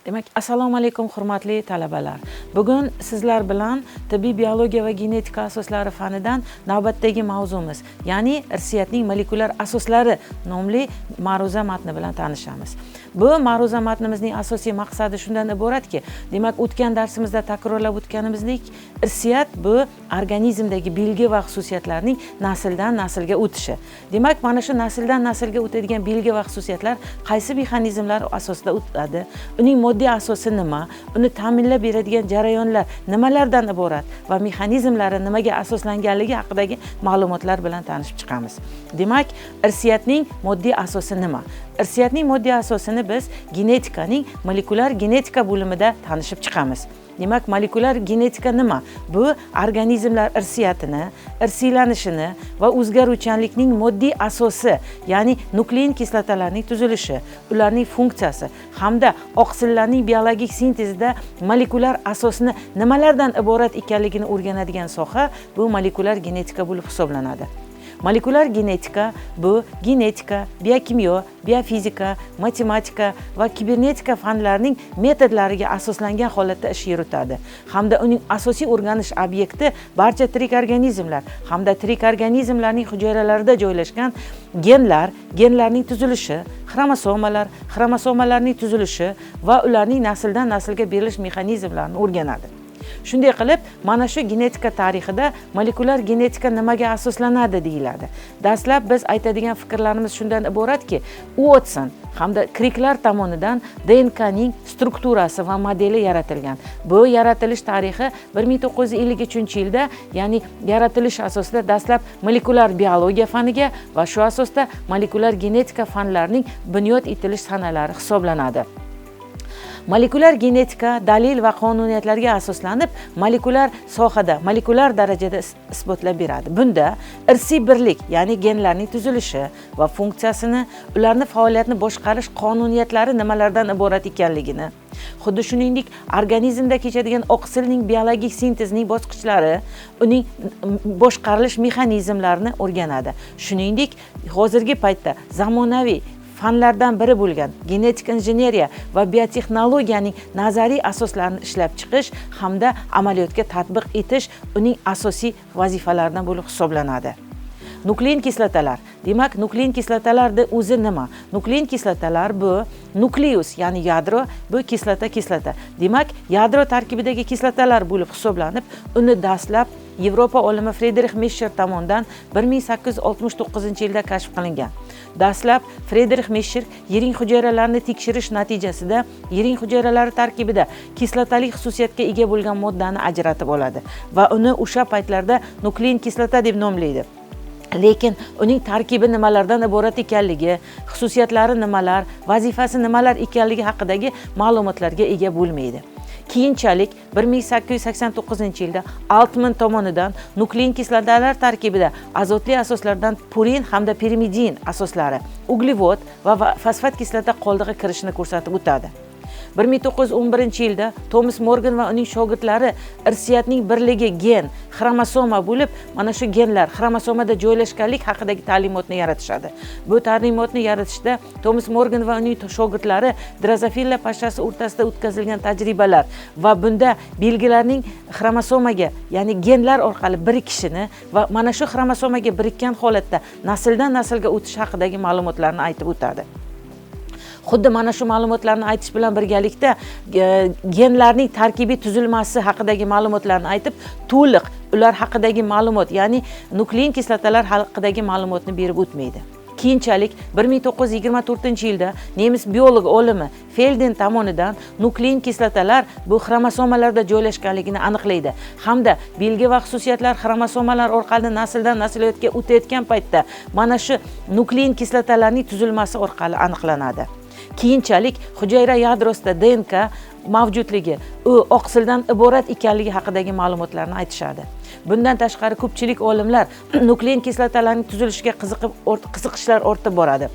Demak, assalomu alaykum hurmatli talabalar. Bugun sizlar bilan tibbiy biologiya va genetika asoslari fanidan navbatdagi mavzumiz, ya'ni irsiyatning molekulyar asoslari nomli ma'ruza matni bilan tanishamiz. Bu ma'ruza matnimizning asosiy maqsadi shundan iboratki, demak, o'tgan darsimizda takrorlab o'tganimizdek, irsiyat bu organizmdagi belgi va xususiyatlarning nasldan naslga o'tishi. Demak, mana shu nasldan naslga o'tadigan belgi va xususiyatlar qaysi mexanizmlar asosida o'tadi? Uning moddiy asosi nima? Uni ta'minlab beradigan jarayonlar nimalardan iborat va mexanizmlari nimaga asoslanganligi haqidagi ma'lumotlar bilan tanishib chiqamiz. Demak, irsiyatning moddiy asosi nima? Irsiyatning moddiy asosini biz genetikaning molekulyar genetika bo'limida tanishib chiqamiz. Demak, molekulyar genetika nima? Bu organizmlar irsiyatini, irsiylanishini va o'zgaruvchanlikning moddiy asosi, ya'ni nuklein kislotalarning tuzilishi, ularning funksiyasi hamda oqsillarning biologik sintezida molekulyar asosni nimalardan iborat ekanligini o'rganadigan soha bu molekulyar genetika bo'lib hisoblanadi. Molekulyar genetika bu genetika, biokimyo, biofizika, matematika va kibernetika fanlarining metodlariga asoslangan holatda ish yuritadi. Hamda uning asosiy o'rganish obyekti barcha tirik organizmlar hamda tirik organizmlarning hujayralarida joylashgan genlar, genlarning tuzilishi, xromosomalarning tuzilishi va ularning nasldan naslga berilish mexanizmlarini o'rganadi. Shunday qilib, mana shu genetika tarixida molekulyar genetika nimaga asoslanadi deyiladi. Dastlab biz aytadigan fikrlarimiz shundan iboratki, Watson hamda Cricklar tomonidan DNKning strukturasi va modeli yaratilgan. Bu yaratilish tarixi 1953-yilda, ya'ni yaratilish asosida dastlab molekulyar biologiya faniga va shu asosda molekulyar genetika fanlarining bunyod etilish sanalari hisoblanadi. Molekulyar genetika dalil va qonuniyatlarga asoslanib, molekulyar sohada, molekulyar darajada isbotlab beradi. Bunda irsiy birlik, ya'ni genlarning tuzilishi va funksiyasini, ularni faoliyatini boshqarish qonuniyatlari nimalardan iborat ekanligini, xuddi shuningdek organizmda kechadigan oqsilning biologik sintezning bosqichlari, uning boshqarilish mexanizmlarini o'rganadi. Shuningdek, hozirgi paytda zamonaviy fanlardan biri bo'lgan genetik injineriya va biotexnologiyaning nazariy asoslarini ishlab chiqish hamda amaliyotga tatbiq etish uning asosiy vazifalaridan bo'lib hisoblanadi. Nuklein kislotalar. Demak, nuklein kislotalarning o'zi nima? Nuklein kislotalar bu nukleus, ya'ni yadro, bu kislota. Demak, yadro tarkibidagi kislotalar bo'lib hisoblanib, uni dastlab Yevropa olimi Friedrich Miescher tomonidan 1869-yilda kashf qilingan. Dastlab Friedrich Miescher yiring hujayralarni tekshirish natijasida yiring hujayralari tarkibida kislotalik xususiyatga ega bo'lgan moddani ajratib oladi va uni o'sha paytlarda nuklein kislota deb nomlaydi. Lekin uning tarkibi nimalardan iborat ekanligi, xususiyatlari nimalar, vazifasi nimalar ekanligi haqidagi ma'lumotlarga ega bo'lmaydi. Keyinchalik 1889-yilda Altman tomonidan nuklein kislotalar tarkibida azotli asoslardan purin hamda pirimidin asoslari, uglevod va fosfat kislota qoldig'i kirishini ko'rsatib o'tadi. 1911-yilda Thomas Morgan va uning shogirdlari irsiyatning birligi gen, xromosoma bo'lib, mana shu genlar xromosomada joylashganlik haqidagi ta'limotni yaratishadi. Bu ta'limotni yaratishda Thomas Morgan va uning shogirdlari drozofilla pashshasi o'rtasida o'tkazilgan tajribalar va bunda belgilarning xromosomaga, ya'ni genlar orqali birikishini va mana shu xromosomaga birikkan holatda nasldan naslga o'tish haqidagi ma'lumotlarni aytib o'tadi. Xuddi mana shu ma'lumotlarni aytish bilan birgalikda genlarning tarkibiy tuzilmasi haqidagi ma'lumotlarni aytib, to'liq ular haqidagi ma'lumot, ya'ni nuklein kislotalar haqidagi ma'lumotni berib o'tmaydi. Keyinchalik 1924-yilda nemis biolog olimi Felden tomonidan nuklein kislotalar bu xromosomalarda joylashganligini aniqlaydi hamda belgi va xususiyatlar xromosomalar orqali nasldan naslga o'tayotgan paytda mana shu nuklein kislotalarning tuzilmasi orqali aniqlanadi. Keyinchalik hujayra yadrosida DNK mavjudligi, u oqsildan iborat ekanligi haqidagi ma'lumotlarni aytishadi. Bundan tashqari ko'pchilik olimlar nuklein kislotalarning tuzilishiga qiziqishlar ortib boradi.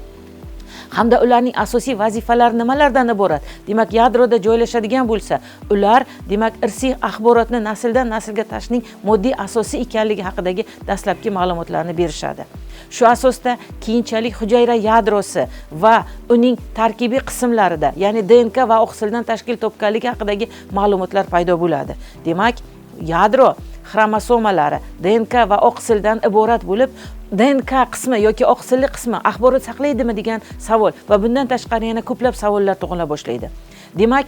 Hamda ularning asosiy vazifalari nimalardan iborat? Demak, yadroda joylashadigan bo'lsa, ular demak irsiy axborotni nasldan naslga tashishning moddiy asosi ekanligi haqidagi dastlabki ma'lumotlarni berishadi. Shu asosda keyinchalik hujayra yadrosi va uning tarkibiy qismlarida, ya'ni DNK va oqsildan tashkil topganligi haqidagi ma'lumotlar paydo bo'ladi. Demak, yadro xromosomalari DNK va oqsildan iborat bo'lib, DNK qismi yoki oqsilli qismi axborot saqlaydimi degan savol va bundan tashqari yana ko'plab savollar tug'ila boshlaydi. Demak,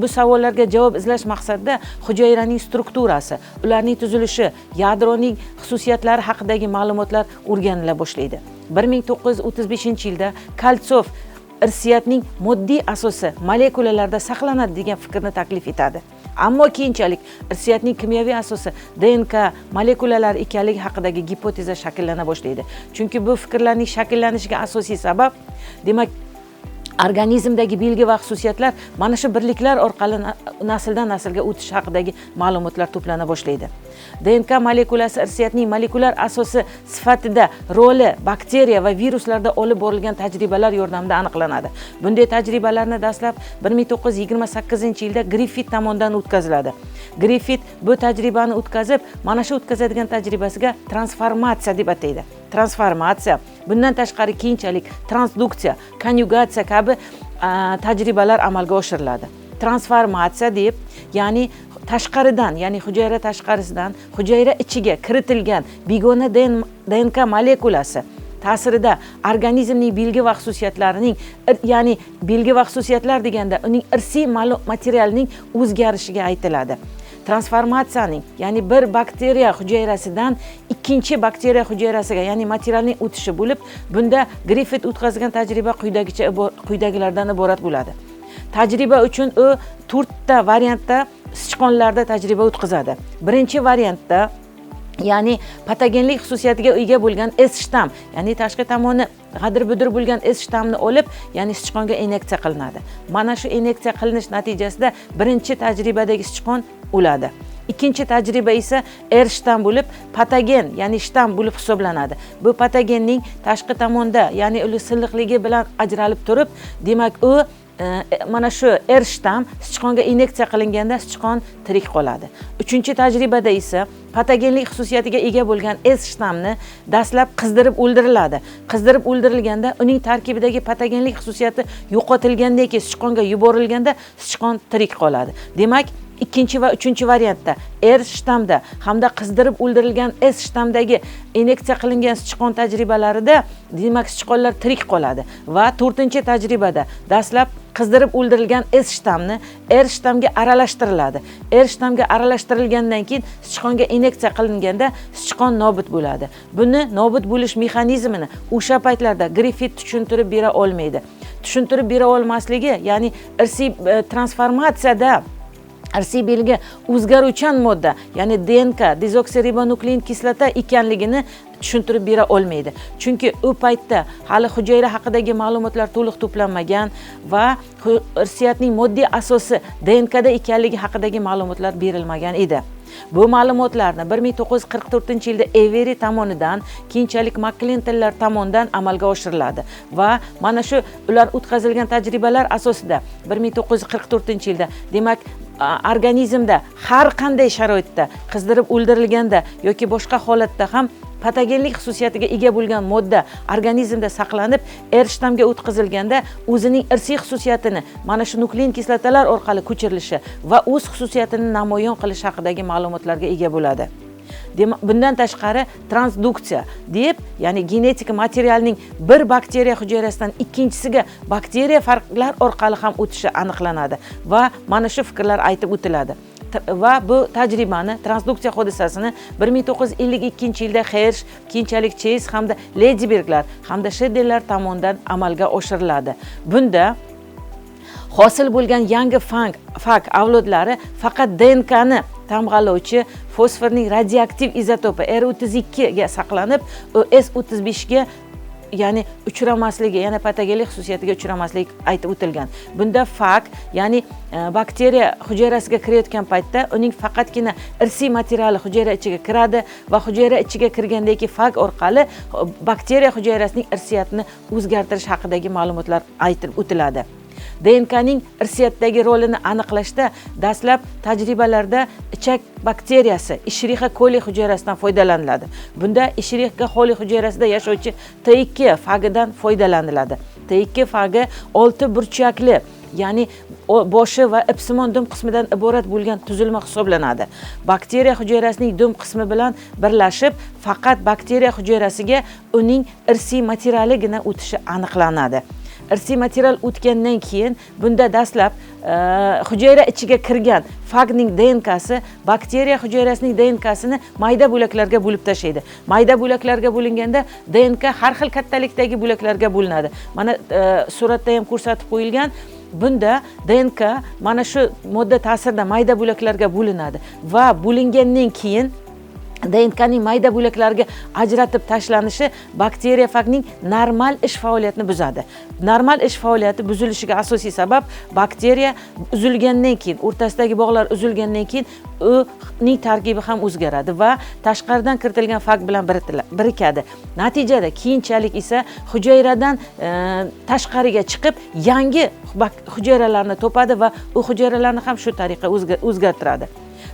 bu savollarga javob izlash maqsadida hujayraning strukturasi, ularning tuzilishi, yadroning xususiyatlari haqidagi ma'lumotlar o'rganila boshlaydi. 1935-yilda Koltsov irsiyatning moddiy asosi molekulalarda saqlanadi degan fikrni taklif etadi. Ammo keyinchalik irsiyatning kimyoviy asosi DNK molekulalari ekanligi haqidagi gipoteza shakllana boshlaydi. Chunki bu fikrlarning shakllanishiga asosiy sabab, demak, organizmdagi belgi va xususiyatlar mana shu birliklar orqali nasldan naslga o'tish haqidagi ma'lumotlar to'plana boshlaydi. DNK molekulasi irsiyatning molekulyar asosi sifatida roli bakteriya va viruslarda olib borilgan tajribalar yordamida aniqlanadi. Bunday tajribalarni dastlab 1928-yilda Griffith tomonidan o'tkaziladi. Griffith bu tajribani o'tkazib, mana shu o'tkazadigan tajribasiga transformatsiya deb ataydi. Transformatsiya, bundan tashqari keyinchalik transduksiya, konjugatsiya kabi tajribalar amalga oshiriladi. Transformatsiya deb, ya'ni tashqaridan, ya'ni hujayra tashqarisidan hujayra ichiga kiritilgan begona DNK molekulasi ta'sirida organizmning belgi va xususiyatlarining, ya'ni belgi va xususiyatlar deganda uning irsiy materialining o'zgarishiga aytiladi. Transformatsiyaning, ya'ni bir bakteriya hujayrasidan ikkinchi bakteriya hujayrasiga, ya'ni materialning o'tishi bo'lib, bunda Griffith o'tkazgan tajriba quyidagilardan iborat bo'ladi. Tajriba uchun u 4 ta variantda sichqonlarda tajriba o'tkazadi. Birinchi variantda, ya'ni patogenlik xususiyatiga ega bo'lgan S shtamm, ya'ni tashqi tomoni g'adir-budir bo'lgan S shtammni olib, ya'ni sichqonga inyeksiya qilinadi. Mana shu inyeksiya qilinish natijasida birinchi tajribadagi sichqon o'ladi. Ikkinchi tajriba esa R shtamm bo'lib, patogen, ya'ni shtamm bo'lib hisoblanadi. Bu patogenning tashqi tomonda, ya'ni uli silliqligi bilan ajralib turib, demak u mana shu R shtamm sichqonga inyeksiya qilinganda sichqon tirik qoladi. Uchinchi tajribada esa patogenlik xususiyatiga ega bo'lgan S shtammni dastlab qizdirib o'ldiriladi. Qizdirib o'ldirilganda uning tarkibidagi patogenlik xususiyati yo'qotilgandan keyin sichqonga yuborilganda sichqon tirik qoladi. Demak, ikkinchi va uchinchi variantda R shtammda hamda qizdirib o'ldirilgan S shtammdagi inyeksiya qilingan sichqon tajribalarida, demak, sichqonlar tirik qoladi va to'rtinchi tajribada dastlab qizdirib o'ldirilgan S shtammni R shtamga aralashtiriladi. R shtamga aralashtirilgandan keyin sichqonga inyeksiya qilinganda sichqon nobud bo'ladi. Buni nobud bo'lish mexanizmini o'sha paytlarda Griffith tushuntirib bera olmaydi. Tushuntirib bera olmasligi, ya'ni irsiy transformatsiyada irsiy belgi o'zgaruvchan modda, ya'ni DNK, dezoksiribonuklein kislota ekanligini tushuntirib bera olmaydi. Chunki u paytda hali hujayra haqidagi ma'lumotlar to'liq to'planmagan va irsiyatning moddiy asosi DNKda ekanligi haqidagi ma'lumotlar berilmagan edi. Bu ma'lumotlarni 1944-yilda Avery tomonidan, keyinchalik McClintonlar tomonidan amalga oshiriladi va mana shu ular o'tkazilgan tajribalar asosida 1944-yilda, demak, organizmda har qanday sharoitda qizdirib o'ldirilganda yoki boshqa holatda ham patogenlik xususiyatiga ega bo'lgan modda organizmda saqlanib, R shtammga o'tkazilganda o'zining irsiy xususiyatini mana shu nuklein kislotalar orqali ko'chirilishi va o'z xususiyatini namoyon qilish haqidagi ma'lumotlarga ega bo'ladi. Bundan tashqari transduksiya deb, ya'ni genetik materialning bir bakteriya hujayrasidan ikkinchisiga bakteriya farqlar orqali ham o'tishi aniqlanadi va mana shu fikrlar aytib o'tiladi. Va bu tajribani, transduksiya hodisasini 1952-yilda Hersh, keyinchalik Chase hamda Ledberglar hamda Shedderlar tomonidan amalga oshiriladi. Bunda hosil bo'lgan yangi fag avlodlari faqat DNKni tamg'alovchi fosforning radioaktiv izotopi R32 ga saqlanib, S35 ga, ya'ni uchramasligi, ya'ni patogenlik xususiyatiga uchramasligi aytib o'tilgan. Bunda fag, ya'ni bakteriya hujayrasiga kirayotgan paytda uning faqatgina irsiy materiali hujayra ichiga kiradi va hujayra ichiga kirgandan keyin fag orqali bakteriya hujayrasining irsiyatini o'zgartirish haqidagi ma'lumotlar aytib o'tiladi. DNKning irsiyatdagi rolini aniqlashda dastlab tajribalarda ichak bakteriyasi Escherichia coli hujayrasidan foydalaniladi. Bunda Escherichia coli hujayrasida yashovchi T2 fagidan foydalaniladi. T2 fagi 6 burchakli, ya'ni boshi va ipsimon dum qismidan iborat bo'lgan tuzilma hisoblanadi. Bakteriya hujayrasining dum qismi bilan birlashib, faqat bakteriya hujayrasiga uning irsiy materialigina o'tishi aniqlanadi. Irsiy material o'tgandan keyin bunda dastlab hujayra ichiga kirgan fagning DNKsi bakteriya hujayrasining DNKsini mayda bo'laklarga bo'lib tashlaydi. Mayda bo'laklarga bo'linganda DNK har xil kattalikdagi bo'laklarga bo'linadi. Mana suratda ham ko'rsatib qo'yilgan. Bunda DNK mana shu modda ta'sirida mayda bo'laklarga bo'linadi va bo'lingandan keyin DNKning mayda bo'laklariga ajratib tashlanishi bakteriya fagning normal ish faoliyatini buzadi. Normal ish faoliyati buzilishiga asosiy sabab bakteriya uzilgandan keyin, o'rtasidagi bog'lar uzilgandan keyin uning tarkibi ham o'zgaradi va tashqaridan kiritilgan fag bilan birikadi. Natijada keyinchalik esa hujayradan tashqariga chiqib yangi hujayralarni topadi va u hujayralarni ham shu tariqa o'zgartiradi.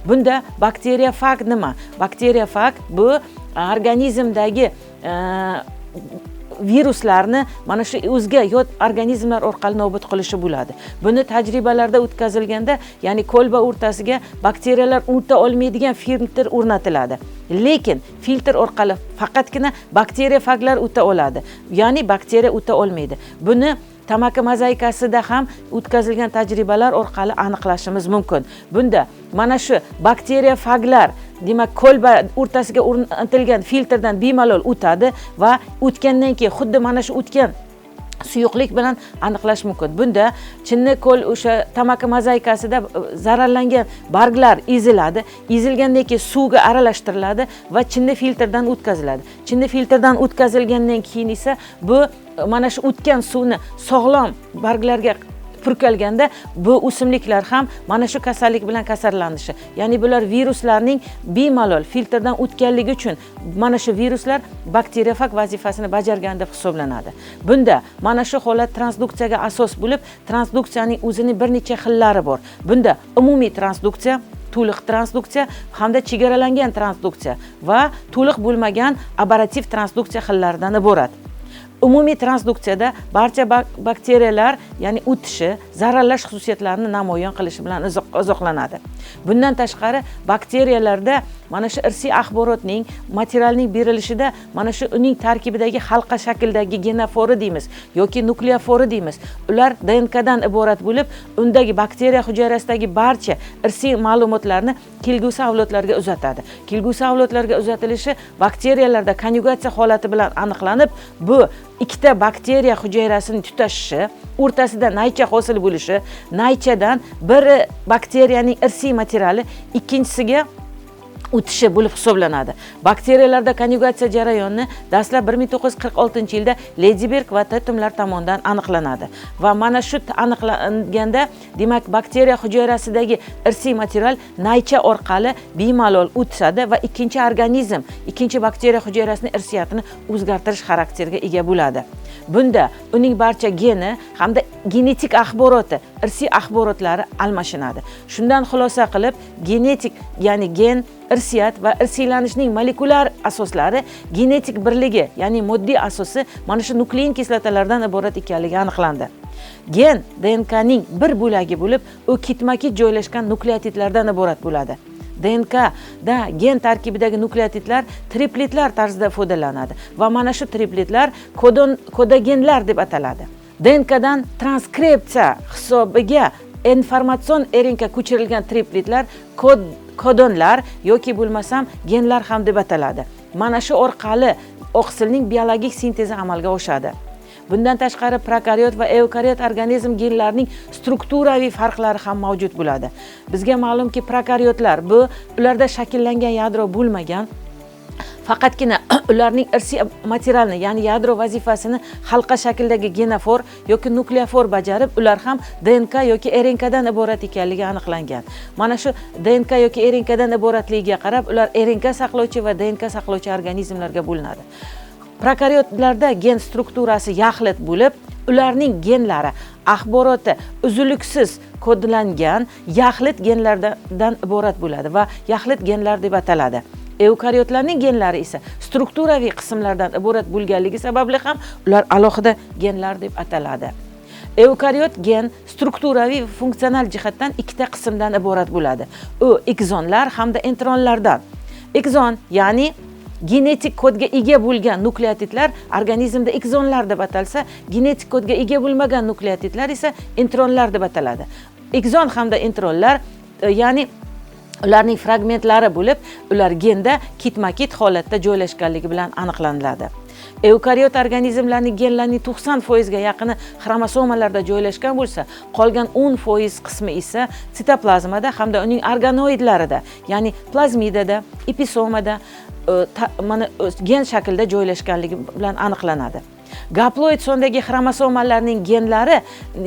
Bunda bakteriya fag nima? Bakteriya fag bu organizmdagi viruslarni mana shu o'zga yot organizmlar orqali nobud qilishi bo'ladi. Buni tajribalarda o'tkazilganda, ya'ni kolba o'rtasiga bakteriyalar o'ta olmaydigan filtr o'rnatiladi. Lekin filtr orqali faqatgina bakteriya faglar o'ta oladi. Ya'ni bakteriya o'ta olmaydi. Buni tamaki mozaikasida ham o'tkazilgan tajribalar orqali aniqlashimiz mumkin. Bunda mana shu bakteriya faglar, demak, kolba o'rtasiga o'rnatilgan filtrdan bemalol o'tadi va o'tgandan keyin xuddi mana shu o'tgan suyuqlik bilan aniqlash mumkin. Bunda chinni ko'l o'sha tamaki mozaikasida zararlangan barglar eziladi. Ezilgandan keyin suvga aralashtiriladi va chinni filtrdan o'tkaziladi. Chinni filtrdan o'tkazilgandan keyin esa bu mana shu o'tgan suvni sog'lom barglarga purkalganda bu o'simliklar ham mana shu kasallik bilan kasallanishi, ya'ni bular viruslarning bemalol filtrdan o'tganligi uchun mana shu viruslar bakteriya fag vazifasini bajargan deb hisoblanadi. Bunda mana shu holat transduksiyaga asos bo'lib, transduksiyaning o'zining bir necha xillari bor. Bunda umumiy transduksiya, to'liq transduksiya hamda chegaralangan transduksiya va to'liq bo'lmagan abarativ transduksiya xillaridan iborat. Umumiy transduksiyada barcha bakteriyalar, ya'ni o'tishi, zararlash xususiyatlarini namoyon qilishi bilan izohlanadi. Bundan tashqari bakteriyalarda mana shu irsiy axborotning materialning berilishida mana shu uning tarkibidagi halqa shaklidagi genofori deymiz yoki nukleofori deymiz. Ular DNKdan iborat bo'lib, undagi bakteriya hujayrasidagi barcha irsiy ma'lumotlarni kelgusi avlodlarga uzatadi. Kelgusi avlodlarga uzatilishi bakteriyalarda konjugatsiya holati bilan aniqlanib, bu ikkita bakteriya hujayrasining tutashishi, o'rtasida naycha hosil bo'lishi, naychadan biri bakteriyaning irsiy materiali ikkinchisiga o'tishi bo'lib hisoblanadi. Bakteriyalarda konjugatsiya jarayoni dastlab 1946-yilda Leydiberg va Tatumlar tomonidan aniqlanadi. Va mana shu aniqlanganda, demak, bakteriya hujayrasidagi irsiy material naycha orqali bemalol o'tadi va ikkinchi organizm, ikkinchi bakteriya hujayrasining irsiyatini o'zgartirish xarakteriga ega bo'ladi. Bunda uning barcha geni hamda genetik axboroti, irsiy axborotlari almashinadi. Shundan xulosa qilib, genetik, ya'ni gen, irsiyat va irsiylanishning molekulyar asoslari, genetik birligi, ya'ni moddiy asosi mana shu nuklein kislotalardan iborat ekanligi aniqlandi. Gen DNKning bir bo'lagi bo'lib, u ketma-ket joylashgan nukleotidlardan iborat bo'ladi. DNKda gen tarkibidagi nukleotidlar triplitlar tarzida foydalanadi va mana shu triplitlar kodogenlar deb ataladi. DNKdan transkripsiya hisobiga informatsion RNK ko'chirilgan triplitlar kodonlar yoki bo'lmasam genlar ham deb ataladi. Mana shu orqali oqsilning biologik sintezi amalga oshadi. Bundan tashqari prokariot va eukariot organizm genlarining strukturaviy farqlari ham mavjud bo'ladi. Bizga ma'lumki, prokariotlar bu ularda shakllangan yadro bo'lmagan, faqatgina ularning irsiy materialni, ya'ni yadro vazifasini halqa shaklidagi genofor yoki nukleofor bajarib, ular ham DNK yoki RNK dan iborat ekanligi aniqlangan. Mana shu DNK yoki RNK dan iboratligiga qarab, ular RNK saqlovchi va DNK saqlovchi organizmlarga bo'linadi. Prokariotlarda gen strukturasi yaxlit bo'lib, ularning genlari axboroti uzluksiz kodlangan yaxlit genlardan iborat bo'ladi va yaxlit genlar deb ataladi. Evkaryotlarning genlari esa strukturaviy qismlardan iborat bo'lganligi sababli ham ular alohida genlar deb ataladi. Evkaryot gen strukturaviy va funksional jihatdan ikkita qismdan iborat bo'ladi. U ekzonlar hamda intronlardan. Ekzon, ya'ni genetik kodga ega bo'lgan nukleotidlar organizmda ekzonlar deb atalsa, genetik kodga ega bo'lmagan nukleotidlar esa intronlar deb ataladi. Ekzon hamda intronlar, ya'ni ularning fragmentlari bo'lib, ular genda ketma-ket holatda joylashganligi bilan aniqlanadi. Evkaryot organizmlarning genlarining 90% ga yaqini xromosomalarda joylashgan bo'lsa, qolgan 10% qismi esa sitoplazmada hamda uning organoidlarida, ya'ni plazmidada, episomada mana gen shaklda joylashganligi bilan aniqlanadi. Gaploid sondagi xromosomalarning genlari,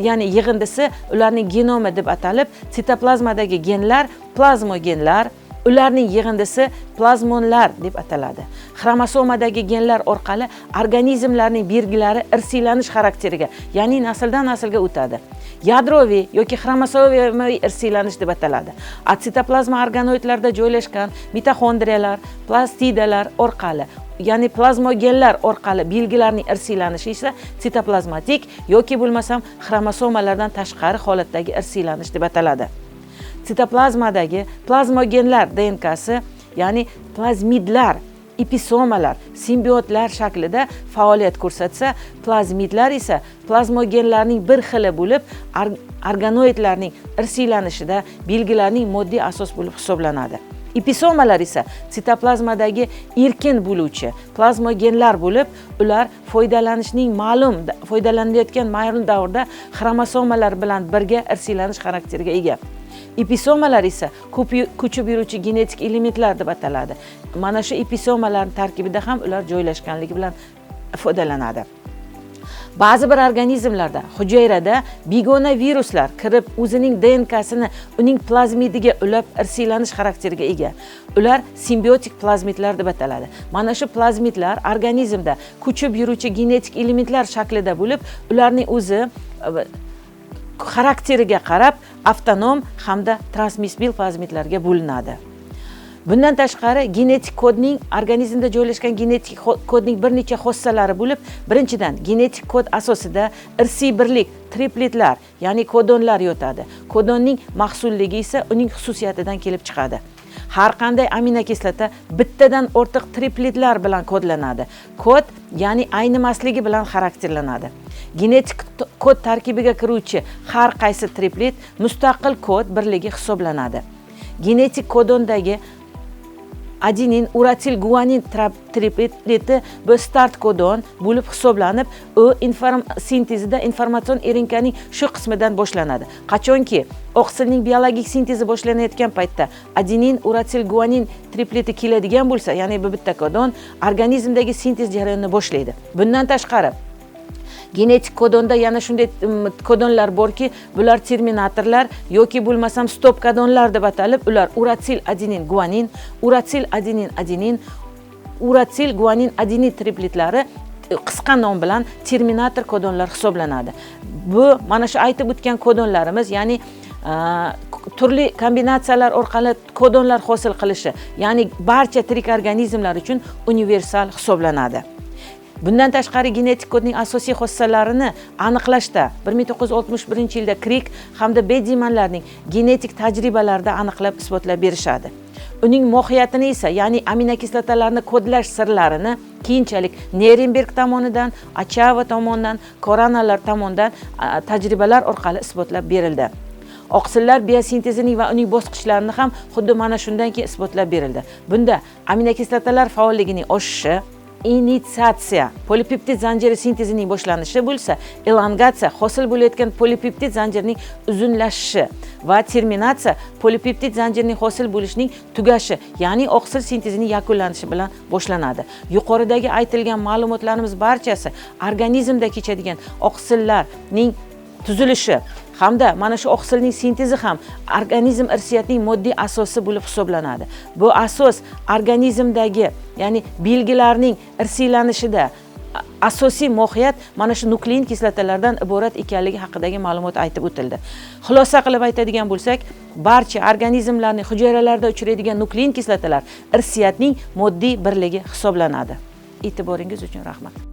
ya'ni yig'indisi, ularning genomi deb atalib, sitoplazmadagi genlar plazmogenlar, ularning yig'indisi plazmonlar deb ataladi. Xromosomadagi genlar orqali organizmlarning belgilari irsilanish xarakteriga, ya'ni nasldan naslga o'tadi. Yadroviy yoki xromosomaviy irsilanish deb ataladi. Sitoplazma organoidlarda joylashgan mitoxondriyalar, plastidalar orqali, ya'ni plazmogenlar orqali belgilarning irsilanishi esa sitoplazmatik yoki bo'lmasam xromosomalardan tashqari holatdagi irsilanish deb ataladi. Sitoplazmadagi plazmogenlar DNKsi, ya'ni plazmidlar, episomalar, simbiotlar shaklida faoliyat ko'rsatsa, plazmidlar esa plazmogenlarning bir xili bo'lib, organoidlarning irsilanishida belgilarning moddiy asos bo'lib hisoblanadi. Episomalar esa sitoplazmadagi erkin bo'luvchi plazmogenlar bo'lib, ular foydalanilayotgan ma'lum davrda xromosomalar bilan birga irsilanish xarakteriga ega. Episomalar esa ko'chib yuruvchi genetik elementlar deb ataladi. Mana shu episomalarning tarkibida ham ular joylashganligi bilan foydalanadi. Ba'zi bir organizmlarda, hujayrada begona viruslar kirib, o'zining DNKsini uning plazmidiga ulab irsilanish xarakteriga ega. Ular simbiotik plazmidlar deb ataladi. Mana shu plazmidlar organizmda ko'chib yuruvchi genetik elementlar shaklida bo'lib, ularning o'zi xarakteriga qarab avtonom hamda transmissibil plazmidlarga bo'linadi. Bundan tashqari genetik kodning organizmda joylashgan genetik kodning bir necha xossalari bo'lib, birinchidan genetik kod asosida irsiy birlik, tripletlar, ya'ni kodonlar yotadi. Kodonning mahsulligi esa uning xususiyatidan kelib chiqadi. Har qanday aminokislota bittadan ortiq tripletlar bilan kodlanadi. Kod, ya'ni aynimasligi bilan xarakterlanadi. Genetik kod tarkibiga kiruvchi har qaysi triplet mustaqil kod birligi hisoblanadi. Genetik kodondagi adenin, uratil, guanin tripleti bu start kodon bo'lib hisoblanib, u sintezida informatsion erinkaning shu qismidan boshlanadi. Qachonki oqsilning biologik sintezi boshlanayotgan paytda adenin, uratil, guanin tripleti keladigan bo'lsa, ya'ni bu bitta kodon organizmdagi sintez jarayonini boshlaydi. Bundan tashqari genetik kodonda yana shunday kodonlar borki, bular terminatorlar yoki bo'lmasam stop kodonlar deb atalib, ular uratil adenin guanin, uratil adenin adenin, uratil guanin adenin tripletlari qisqa nom bilan terminator kodonlar hisoblanadi. Bu mana shu aytib o'tgan kodonlarimiz, ya'ni turli kombinatsiyalar orqali kodonlar hosil qilishi, ya'ni barcha tirik organizmlar uchun universal hisoblanadi. Bundan tashqari genetik kodning asosiy xossalarini aniqlashda 1961-yilda Crick hamda Bedimanlarning genetik tajribalarida aniqlab isbotlab berishadi. Uning mohiyatini esa, ya'ni aminokislotalarni kodlash sirlarini keyinchalik Nerenberg tomonidan, Achava tomonidan, Koranalar tomonidan tajribalar orqali isbotlab berildi. Oqsillar biosintezining va uning bosqichlarini ham xuddi mana shundan keyin isbotlab berildi. Bunda aminokislotalar faolligining oshishi, initiatsiya, polipeptid zanjiri sintezining boshlanishi bo'lsa, elongatsiya hosil bo'layotgan polipeptid zanjirining uzunlashishi va terminatsiya polipeptid zanjirining hosil bo'lishining tugashi, ya'ni oqsil sintezining yakunlanishi bilan boshlanadi. Yuqoridagi aytilgan ma'lumotlarimiz barchasi organizmda kechadigan oqsillarning tuzilishi hamda mana shu oqsilning sintezi ham organizm irsiyatining moddiy asosi bo'lib hisoblanadi. Bu asos organizmdagi, ya'ni belgilarning irsilanishida asosiy mohiyat mana shu nuklein kislotalardan iborat ekanligi haqidagi ma'lumot aytib o'tildi. Xulosa qilib aytadigan bo'lsak, barcha organizmlarning hujayralarida uchraydigan nuklein kislotalar irsiyatning moddiy birligi hisoblanadi. E'tiboringiz uchun rahmat.